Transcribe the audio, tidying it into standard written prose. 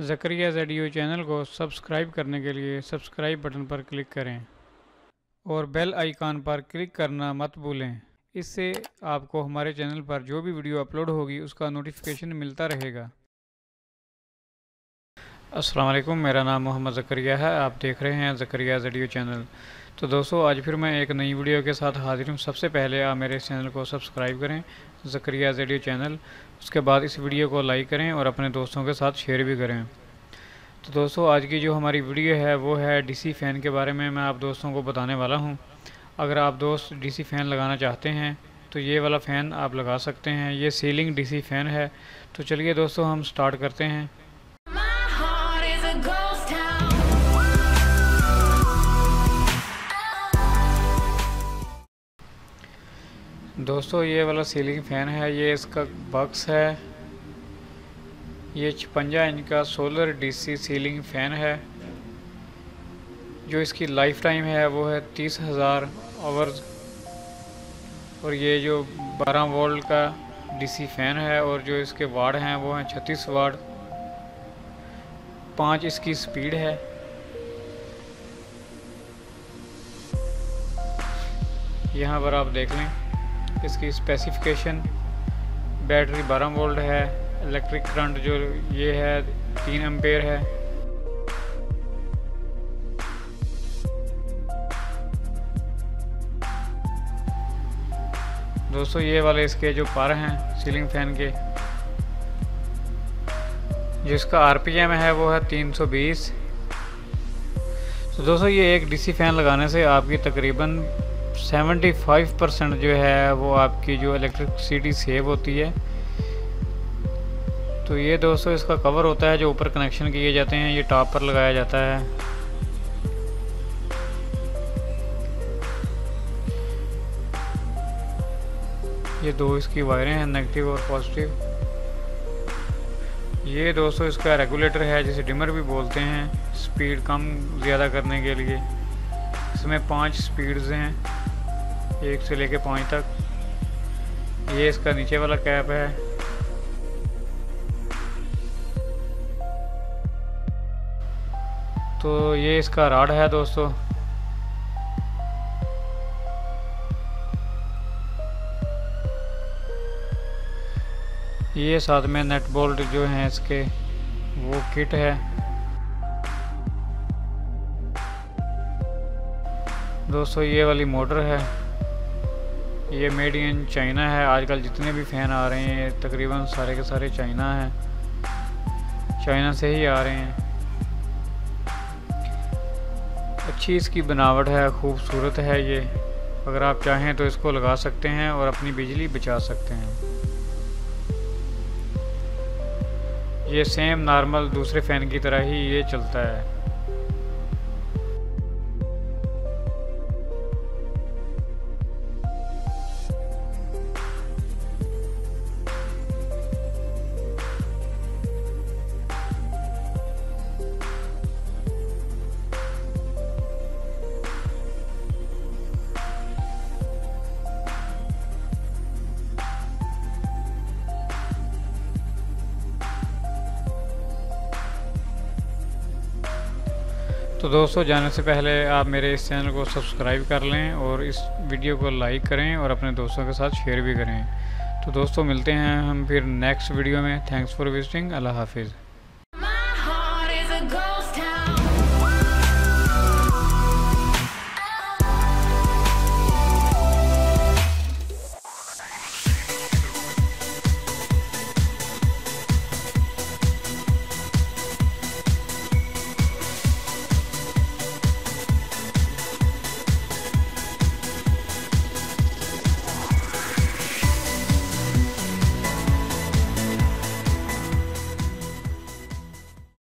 Zakaria ज़ेडियो channel को subscribe करने के लिए सब्सक्राइब बटन पर क्लिक करें और बेल आइकन पर क्लिक करना मत भूलें। इससे आपको हमारे चैनल पर जो भी वीडियो अपलोड होगी उसका नोटिफिकेशन मिलता रहेगा। अस्सलाम वालेकुम, मेरा नाम मोहम्मद ज़करिया है। आप देख रहे हैं ज़करिया ज़ेडियो चैनल। तो दोस्तों, आज फिर मैं एक नई वीडियो के साथ हाजिर हूँ। सबसे पहले आप मेरे इस चैनल को सब्सक्राइब करें, ज़करिया ज़ेडियो चैनल। उसके बाद इस वीडियो को लाइक करें और अपने दोस्तों के साथ शेयर भी करें। तो दोस्तों, आज की जो हमारी वीडियो है वो है डीसी फ़ैन के बारे में मैं आप दोस्तों को बताने वाला हूँ। अगर आप दोस्त डीसी फ़ैन लगाना चाहते हैं तो ये वाला फ़ैन आप लगा सकते हैं। ये सीलिंग डीसी फ़ैन है। तो चलिए दोस्तों, हम स्टार्ट करते हैं। दोस्तों, ये वाला सीलिंग फ़ैन है, ये इसका बॉक्स है। ये 56 इंच का सोलर डीसी सीलिंग फ़ैन है। जो इसकी लाइफ टाइम है वो है 30,000 आवर्स। और ये जो 12 वोल्ट का डीसी फ़ैन है और जो इसके वाट हैं वो हैं 36 वाट। 5 इसकी स्पीड है। यहाँ पर आप देख लें इसकी स्पेसिफिकेशन। बैटरी 12 वोल्ट है। इलेक्ट्रिक करंट जो ये है 3 एम्पेयर है। दोस्तों, ये वाले इसके जो पर हैं सीलिंग फ़ैन के, जिसका आरपीएम है वो है 320। तो दोस्तों, ये एक डीसी फ़ैन लगाने से आपकी तकरीबन 75% जो है वो आपकी जो इलेक्ट्रिसिटी सेव होती है। तो ये दोस्तों इसका कवर होता है जो ऊपर कनेक्शन किए जाते हैं, ये टॉप पर लगाया जाता है। ये दो इसकी वायरें हैं, नेगेटिव और पॉजिटिव। ये दोस्तों इसका रेगुलेटर है, जिसे डिमर भी बोलते हैं, स्पीड कम ज़्यादा करने के लिए। इसमें 5 स्पीड्स हैं, 1 से लेके 5 तक। ये इसका नीचे वाला कैप है। तो ये इसका रॉड है दोस्तों। ये साथ में नट बोल्ट जो हैं इसके वो किट है। दोस्तों, ये वाली मोटर है, ये मेड इन चाइना है। आजकल जितने भी फ़ैन आ रहे हैं तकरीबन सारे के सारे चाइना हैं, चाइना से ही आ रहे हैं। अच्छी इसकी बनावट है, खूबसूरत है ये। अगर आप चाहें तो इसको लगा सकते हैं और अपनी बिजली बचा सकते हैं। ये सेम नॉर्मल दूसरे फ़ैन की तरह ही ये चलता है। तो दोस्तों, जाने से पहले आप मेरे इस चैनल को सब्सक्राइब कर लें और इस वीडियो को लाइक करें और अपने दोस्तों के साथ शेयर भी करें। तो दोस्तों, मिलते हैं हम फिर नेक्स्ट वीडियो में। Thanks for visiting. अल्लाह हाफिज़।